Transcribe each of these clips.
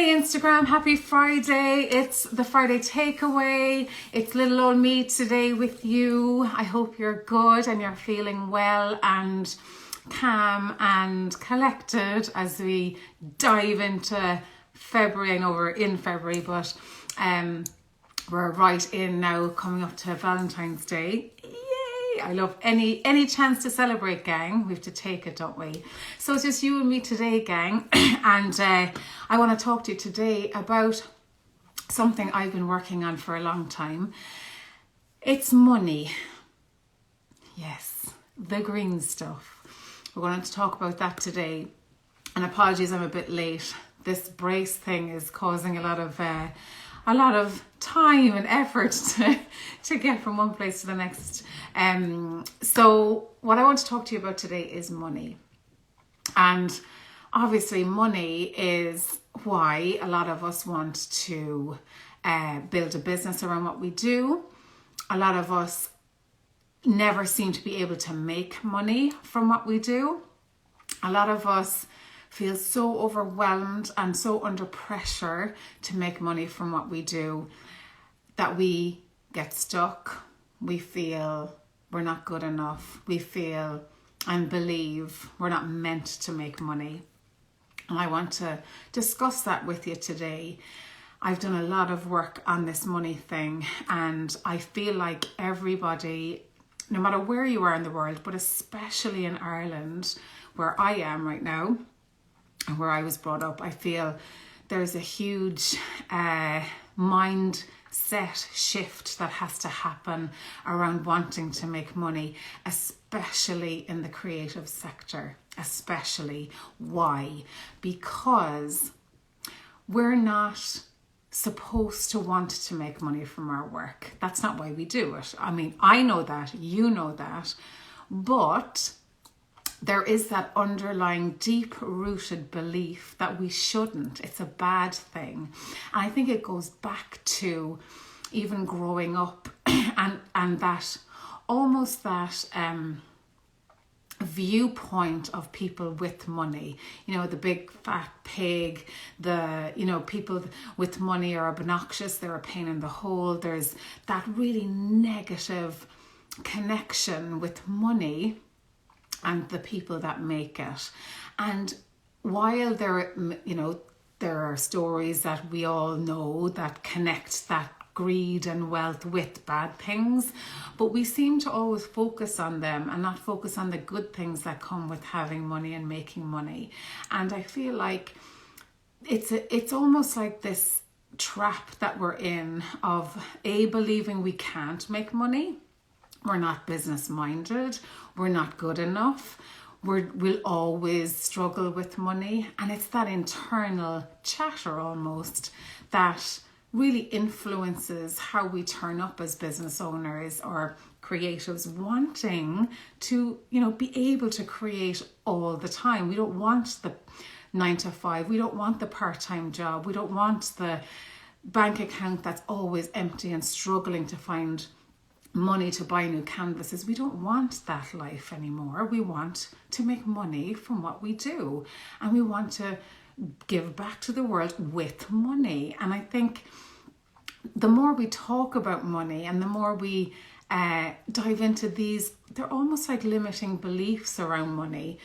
Hey Instagram, happy Friday. It's the Friday takeaway. It's little old me today with you. I hope you're good and you're feeling well and calm and collected as we dive into February. I know we're in February, but we're right in now, coming up to Valentine's Day. I love any chance to celebrate, gang. We have to take it, don't we? So it's just you and me today, gang. And I want to talk to you today about something I've been working on for a long time. It's money. Yes, the green stuff. We're going to talk about that today. And apologies, I'm a bit late. This brace thing is causing a lot of time and effort to get from one place to the next. So what I want to talk to you about today is money. And obviously money is why a lot of us want to build a business around what we do. A lot of us never seem to be able to make money from what we do. A lot of us feel so overwhelmed and so under pressure to make money from what we do that we get stuck. We feel we're not good enough. We feel and believe we're not meant to make money. And I want to discuss that with you today. I've done a lot of work on this money thing, and I feel like everybody, no matter where you are in the world, but especially in Ireland, where I am right now, and where I was brought up, I feel there's a huge mindset shift that has to happen around wanting to make money, especially in the creative sector. Especially. Why? Because we're not supposed to want to make money from our work. That's not why we do it. I mean, I know that, you know that, but there is that underlying deep-rooted belief that we shouldn't. It's a bad thing. And I think it goes back to even growing up and that almost that viewpoint of people with money. You know, the big fat pig, people with money are obnoxious, they're a pain in the hole. There's that really negative connection with money and the people that make it. And while there are stories that we all know that connect that greed and wealth with bad things, but we seem to always focus on them and not focus on the good things that come with having money and making money. And I feel like it's almost like this trap that we're in of believing we can't make money. We're not business minded. We're not good enough. We'll always struggle with money. And it's that internal chatter almost that really influences how we turn up as business owners or creatives, wanting to, be able to create all the time. We don't want the 9 to 5. We don't want the part-time job. We don't want the bank account that's always empty and struggling to find money to buy new canvases. We don't want that life anymore. We want to make money from what we do, and we want to give back to the world with money. And I think the more we talk about money and the more we dive into these, they're almost like limiting beliefs around money,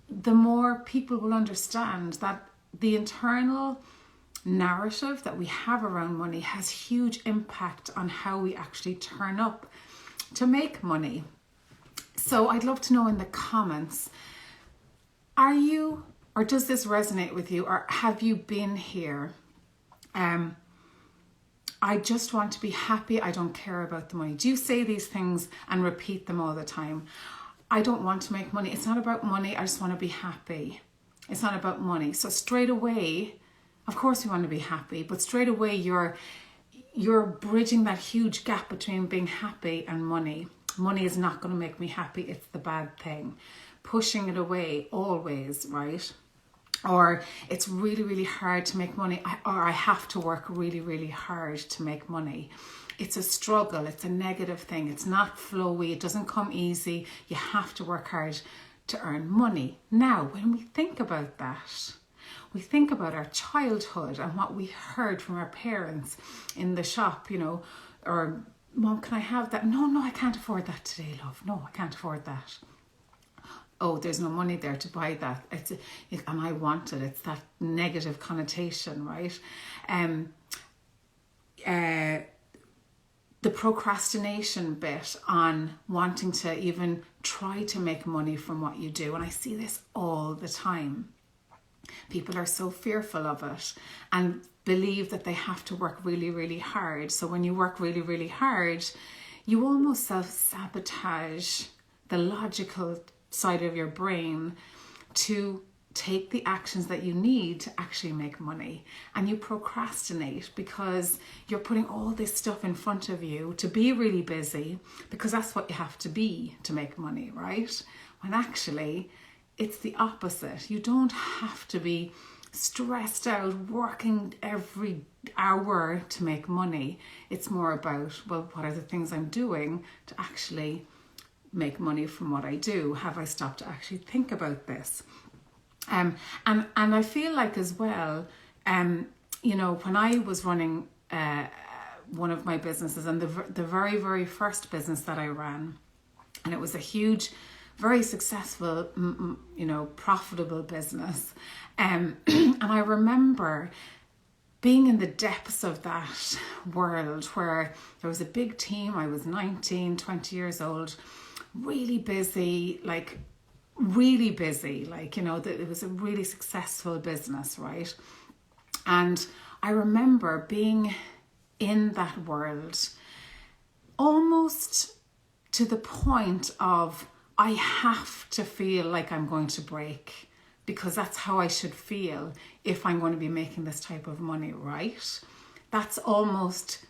the more people will understand that the internal narrative that we have around money has huge impact on how we actually turn up to make money. So I'd love to know in the comments, are you, or does this resonate with you, or have you been here? I just want to be happy. I don't care about the money. Do you say these things and repeat them all the time? I don't want to make money. It's not about money. I just want to be happy. It's not about money. So straight away, of course we want to be happy, but straight away you're bridging that huge gap between being happy and money. Money is not going to make me happy. It's the bad thing. Pushing it away always, right? Or it's really, really hard to make money, or I have to work really, really hard to make money. It's a struggle. It's a negative thing. It's not flowy. It doesn't come easy. You have to work hard to earn money. Now, when we think about that, We think about our childhood and what we heard from our parents in the shop, or, Mom, can I have that? No, I can't afford that today, love. No, I can't afford that. Oh, there's no money there to buy that. And I want it. It's that negative connotation, right? The procrastination bit on wanting to even try to make money from what you do. And I see this all the time. People are so fearful of it and believe that they have to work really, really hard. So when you work really, really hard, you almost self-sabotage the logical side of your brain to take the actions that you need to actually make money. And you procrastinate because you're putting all this stuff in front of you to be really busy, because that's what you have to be to make money, right? When actually it's the opposite. You don't have to be stressed out working every hour to make money. It's more about, well, what are the things I'm doing to actually make money from what I do? Have I stopped to actually think about this? And I feel like as well, when I was running one of my businesses, and the very, very first business that I ran, and it was a huge, very successful, profitable business. And I remember being in the depths of that world where there was a big team. I was 19, 20 years old, really busy, it was a really successful business, right? And I remember being in that world almost to the point of, I have to feel like I'm going to break, because that's how I should feel if I'm going to be making this type of money, right? That's almost,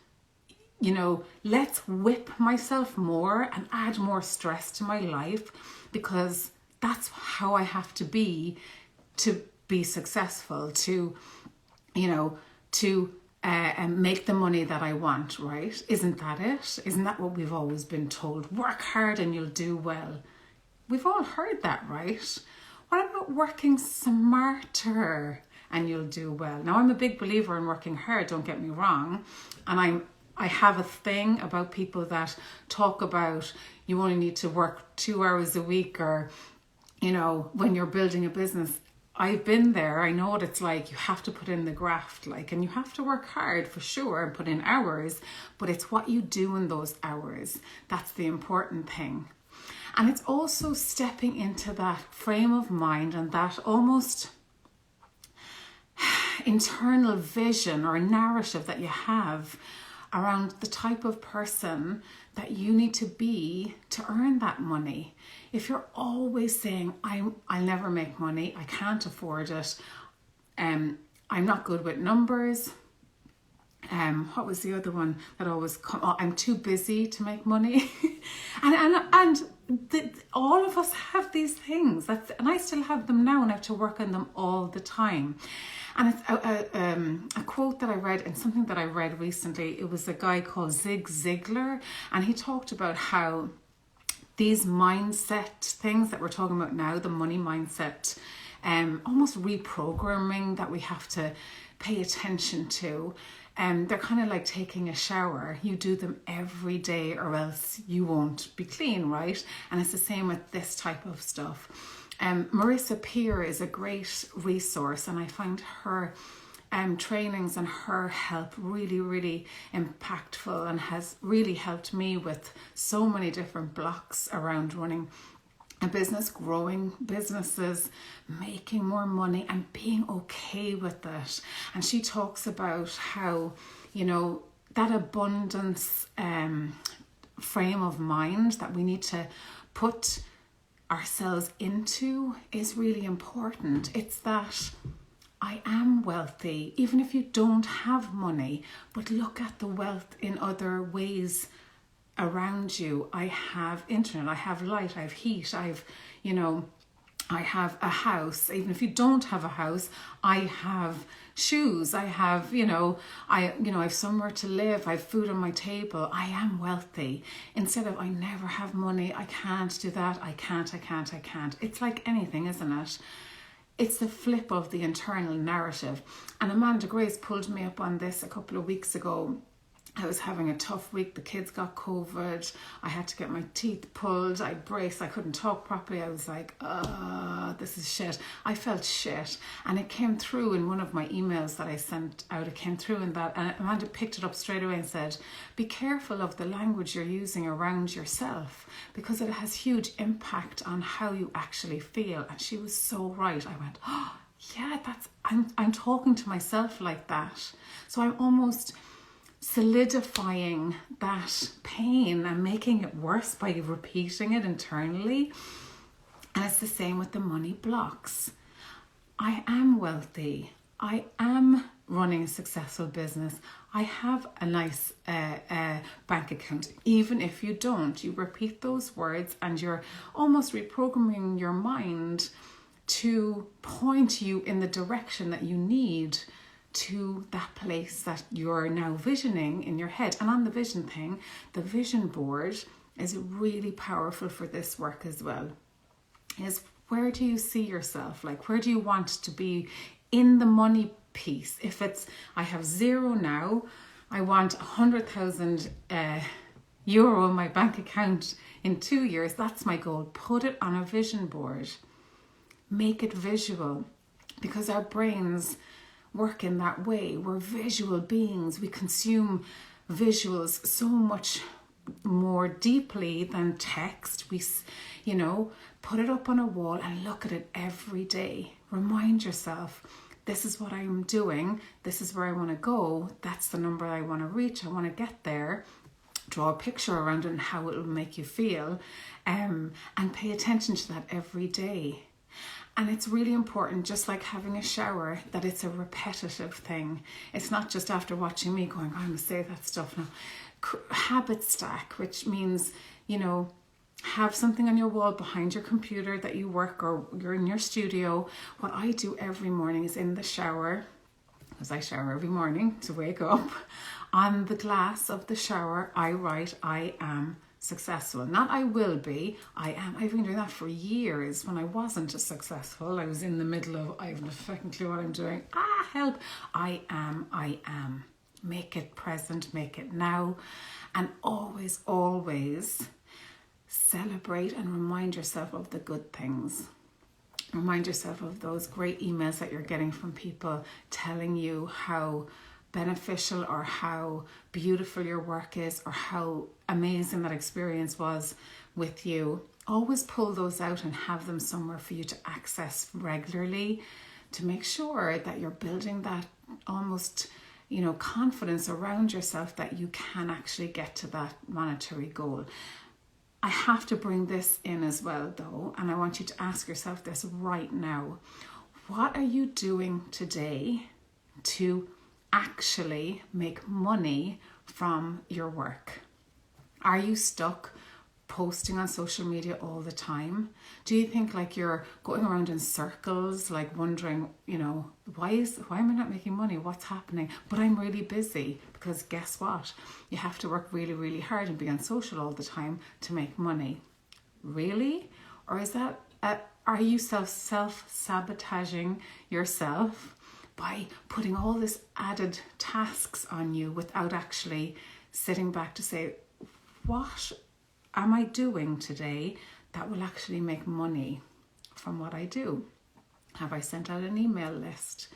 let's whip myself more and add more stress to my life, because that's how I have to be successful, to make the money that I want, right? Isn't that it? Isn't that what we've always been told? Work hard and you'll do well. We've all heard that, right? What about working smarter and you'll do well? Now, I'm a big believer in working hard, don't get me wrong. And I have a thing about people that talk about you only need to work 2 hours a week, or, when you're building a business. I've been there. I know what it's like. You have to put in the graft, and you have to work hard for sure and put in hours, but it's what you do in those hours. That's the important thing. And it's also stepping into that frame of mind and that almost internal vision or narrative that you have around the type of person that you need to be to earn that money. If you're always saying, I'll never make money, I can't afford it, I'm not good with numbers, what was the other one that always come? Oh, I'm too busy to make money. All of us have these things. And I still have them now, and I have to work on them all the time. And it's a quote that I read, and something that I read recently. It was a guy called Zig Ziglar, and he talked about how these mindset things that we're talking about now, the money mindset, almost reprogramming that we have to pay attention to. They're kind of like taking a shower. You do them every day or else you won't be clean, right? And it's the same with this type of stuff. Marissa Peer is a great resource, and I find her trainings and her help really, really impactful, and has really helped me with so many different blocks around running a business, growing businesses, making more money, and being okay with it. And she talks about how, that abundance frame of mind that we need to put ourselves into is really important. It's that I am wealthy, even if you don't have money, but look at the wealth in other ways around you. I have internet, I have light, I have heat, I have a house. Even if you don't have a house, I have shoes, I have, I have somewhere to live, I have food on my table. I am wealthy. Instead of, I never have money, I can't do that, I can't. It's like anything, isn't it? it's the flip of the internal narrative. And Amanda Grace pulled me up on this a couple of weeks ago. I was having a tough week. The kids got COVID. I had to get my teeth pulled. I braced. I couldn't talk properly. I was like, this is shit. I felt shit. And it came through in one of my emails that I sent out. It came through in that. And Amanda picked it up straight away and said, be careful of the language you're using around yourself, because it has huge impact on how you actually feel. And she was so right. I went, oh, yeah, I'm talking to myself like that. So I'm almost solidifying that pain and making it worse by repeating it internally. And it's the same with the money blocks. I am wealthy. I am running a successful business. I have a nice bank account. Even if you don't, you repeat those words and you're almost reprogramming your mind to point you in the direction that you need to that place that you're now visioning in your head. And on the vision thing, the vision board is really powerful for this work as well. Is where do you see yourself? Like, where do you want to be in the money piece? If it's, I have zero now, I want 100,000 euro in my bank account in 2 years. That's my goal. Put it on a vision board. Make it visual, because our brains work in that way. We're visual beings. We consume visuals so much more deeply than text. We, put it up on a wall and look at it every day. Remind yourself, this is what I'm doing. This is where I want to go. That's the number I want to reach. I want to get there. Draw a picture around it and how it will make you feel. And pay attention to that every day. And it's really important, just like having a shower, that it's a repetitive thing. It's not just after watching me going, I'm going to say that stuff now. Habit stack, which means, have something on your wall behind your computer that you work, or you're in your studio. What I do every morning is in the shower, because I shower every morning to wake up. On the glass of the shower, I write, I am successful. Not I will be, I am. I've been doing that for years. When I wasn't as successful, I was in the middle of, I have no fucking clue what I'm doing. Help. I am. Make it present, make it now. And always, always celebrate and remind yourself of the good things. Remind yourself of those great emails that you're getting from people telling you how beneficial or how beautiful your work is, or how amazing that experience was with you. Always pull those out and have them somewhere for you to access regularly, to make sure that you're building that almost, confidence around yourself that you can actually get to that monetary goal. I have to bring this in as well though, and I want you to ask yourself this right now. What are you doing today to actually make money from your work? Are you stuck posting on social media all the time? Do you think like you're going around in circles, like wondering, why am I not making money? What's happening? But I'm really busy, because guess what? You have to work really, really hard and be on social all the time to make money. Really? Or is that, are you self-sabotaging yourself by putting all this added tasks on you without actually sitting back to say, what am I doing today that will actually make money from what I do? Have I sent out an email list?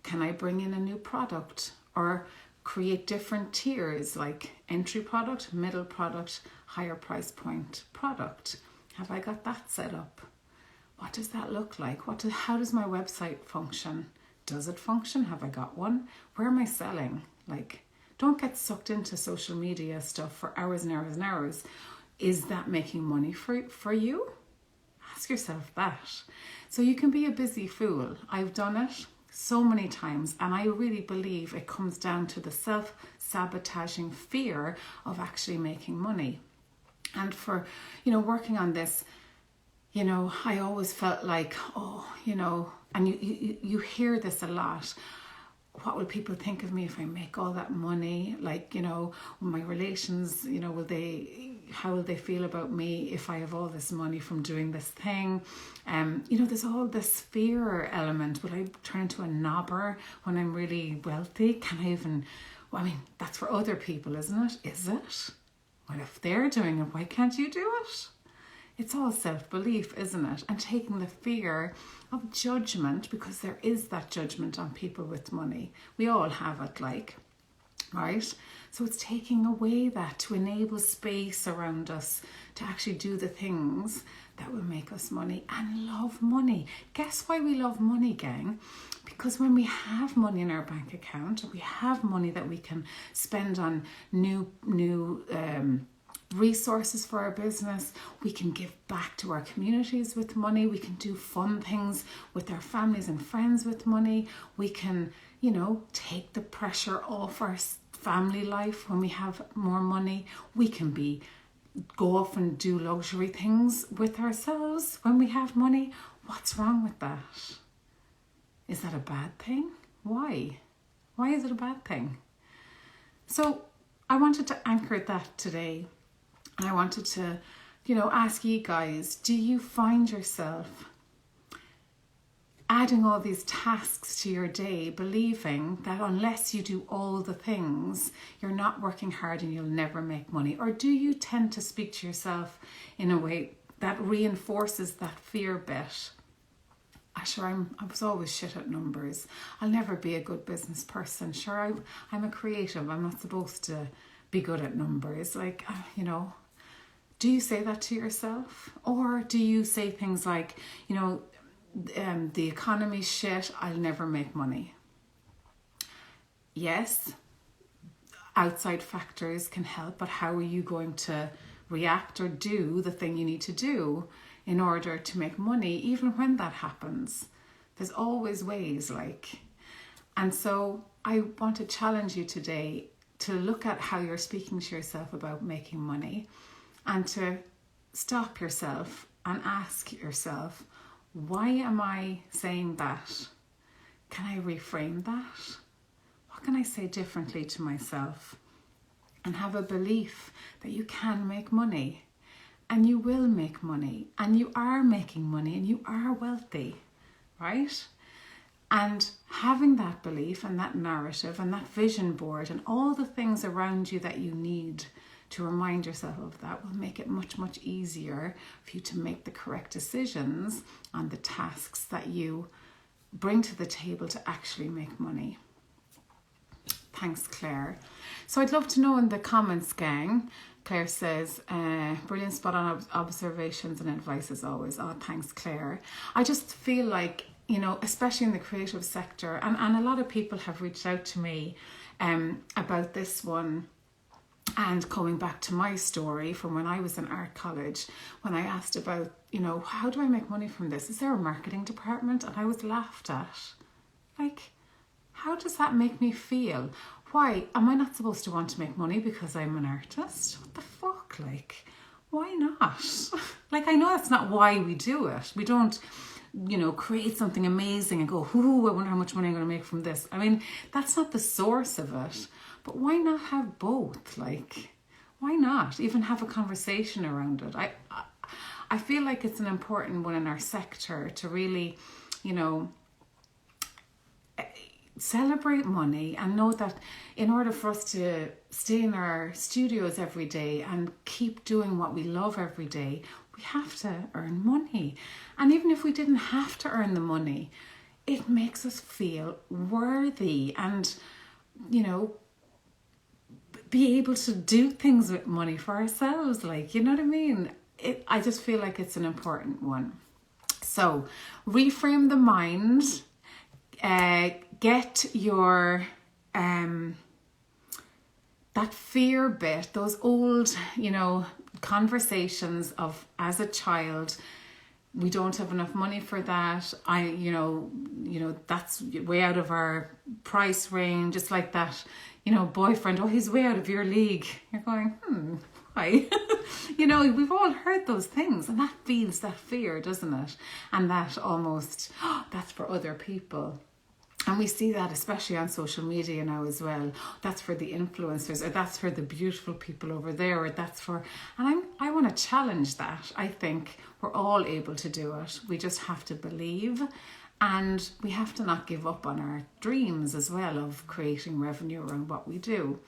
Can I bring in a new product, or create different tiers, like entry product, middle product, higher price point product? Have I got that set up? What does that look like? How does my website function? Does it function? Have I got one? Where am I selling? Don't get sucked into social media stuff for hours and hours and hours. Is that making money for you? Ask yourself that. So you can be a busy fool. I've done it so many times, and I really believe it comes down to the self-sabotaging fear of actually making money. And for, working on this, I always felt like, and you hear this a lot. What will people think of me if I make all that money? My relations, will they, how will they feel about me if I have all this money from doing this thing? There's all this fear element. Will I turn into a knobber when I'm really wealthy? Can I even, that's for other people, isn't it? Is it? Well, if they're doing it, why can't you do it? It's all self-belief, isn't it? And taking the fear of judgment, because there is that judgment on people with money. We all have it, right? So it's taking away that to enable space around us to actually do the things that will make us money and love money. Guess why we love money, gang? Because when we have money in our bank account, we have money that we can spend on new resources for our business, we can give back to our communities with money, we can do fun things with our families and friends with money, we can, take the pressure off our family life when we have more money, we can go off and do luxury things with ourselves when we have money. What's wrong with that? Is that a bad thing? Why? Why is it a bad thing? So I wanted to anchor that today. And I wanted to, ask you guys, do you find yourself adding all these tasks to your day, believing that unless you do all the things, you're not working hard and you'll never make money? Or do you tend to speak to yourself in a way that reinforces that fear bit? I was always shit at numbers. I'll never be a good business person. Sure, I'm a creative. I'm not supposed to be good at numbers. Do you say that to yourself? Or do you say things like, the economy's shit, I'll never make money? Yes, outside factors can help, but how are you going to react or do the thing you need to do in order to make money, even when that happens? There's always ways, And so I want to challenge you today to look at how you're speaking to yourself about making money, and to stop yourself and ask yourself, why am I saying that? Can I reframe that? What can I say differently to myself? And have a belief that you can make money, and you will make money, and you are making money, and you are wealthy, right? And having that belief and that narrative and that vision board and all the things around you that you need to remind yourself of that will make it much, much easier for you to make the correct decisions on the tasks that you bring to the table to actually make money. Thanks, Claire. So I'd love to know in the comments, gang. Claire says, brilliant, spot on observations and advice as always. Oh, thanks, Claire. I just feel like, especially in the creative sector, and a lot of people have reached out to me about this one. And going back to my story from when I was in art college, when I asked about, how do I make money from this? Is there a marketing department? And I was laughed at. How does that make me feel? Why? Am I not supposed to want to make money because I'm an artist? What the fuck? Why not? I know that's not why we do it. We don't, create something amazing and go, ooh, I wonder how much money I'm going to make from this. That's not the source of it. But why not have both? Why not even have a conversation around it? I feel like it's an important one in our sector to really, celebrate money and know that in order for us to stay in our studios every day and keep doing what we love every day, we have to earn money. And even if we didn't have to earn the money, it makes us feel worthy and, be able to do things with money for ourselves. You know what I mean? I just feel like it's an important one. So reframe the mind, get your, that fear bit, those old, conversations of as a child, we don't have enough money for that. That's way out of our price range. It's like that, boyfriend, oh, he's way out of your league. You're going, why? We've all heard those things, and that feels that fear, doesn't it? And that almost, that's for other people. And we see that especially on social media now as well. That's for the influencers, or that's for the beautiful people over there, or that's for... And I want to challenge that. I think we're all able to do it. We just have to believe, and we have to not give up on our dreams as well of creating revenue around what we do.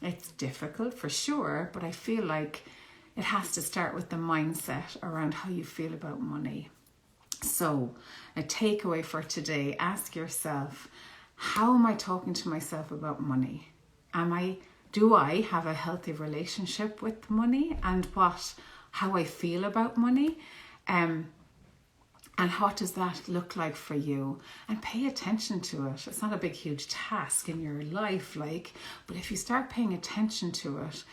It's difficult for sure, but I feel like it has to start with the mindset around how you feel about money. So, a takeaway for today, ask yourself, how am I talking to myself about money? Do I have a healthy relationship with money, and how I feel about money? And what does that look like for you? And pay attention to it. It's not a big, huge task in your life, but if you start paying attention to it,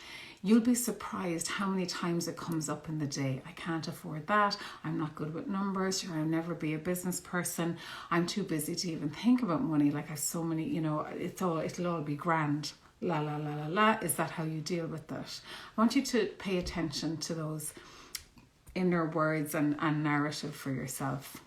you'll be surprised how many times it comes up in the day. I can't afford that. I'm not good with numbers. I'll never be a business person. I'm too busy to even think about money. I have so many, it'll all be grand. La, la, la, la, la. Is that how you deal with it? I want you to pay attention to those inner words and narrative for yourself.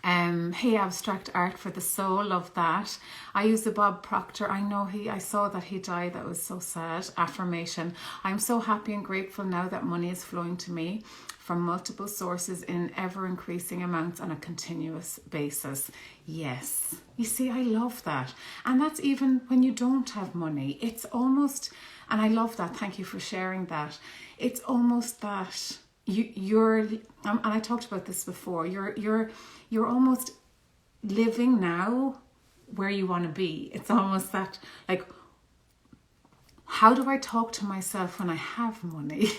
Hey, abstract art for the soul, love that. I use the Bob Proctor. I saw that he died. That was so sad. Affirmation. I'm so happy and grateful now that money is flowing to me from multiple sources in ever increasing amounts on a continuous basis. Yes. You see, I love that. And that's even when you don't have money. It's almost, and I love that. Thank you for sharing that. It's almost that you're, and I talked about this before, you're almost living now where you want to be. It's almost that, how do I talk to myself when I have money?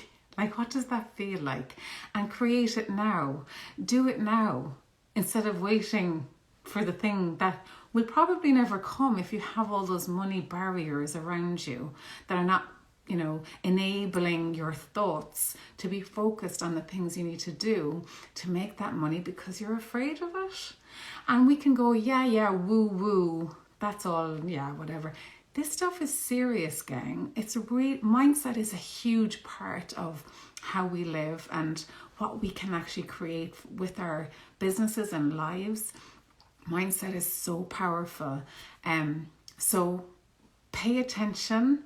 What does that feel like? And create it now. Do it now, instead of waiting for the thing that will probably never come if you have all those money barriers around you that are not, enabling your thoughts to be focused on the things you need to do to make that money because you're afraid of it. And we can go, yeah, woo, that's all, yeah, whatever. This stuff is serious, gang. Mindset is a huge part of how we live and what we can actually create with our businesses and lives. Mindset is so powerful. So pay attention,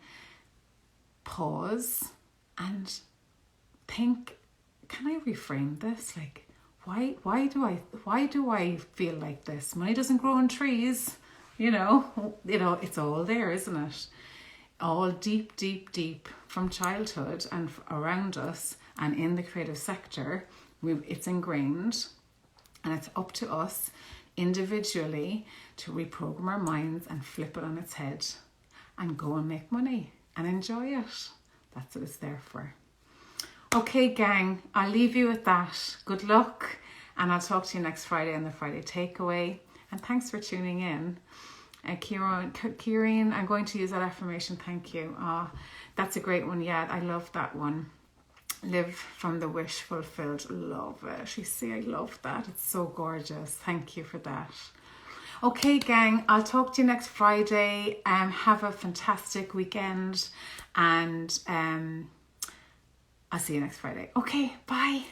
pause, and think, can I reframe this? Why do I feel like this? Money doesn't grow on trees, it's all there, isn't it? All deep, deep, deep from childhood and around us and in the creative sector. It's ingrained, and it's up to us individually to reprogram our minds and flip it on its head and go and make money and enjoy it. That's what it's there for. Okay, gang, I'll leave you with that. Good luck, and I'll talk to you next Friday on the Friday Takeaway. And thanks for tuning in. Kieran, I'm going to use that affirmation. Thank you. That's a great one. Yeah, I love that one. Live from the wish fulfilled. Love it. You see, I love that. It's so gorgeous. Thank you for that. Okay, gang, I'll talk to you next Friday. Have a fantastic weekend, and I'll see you next Friday. Okay, bye.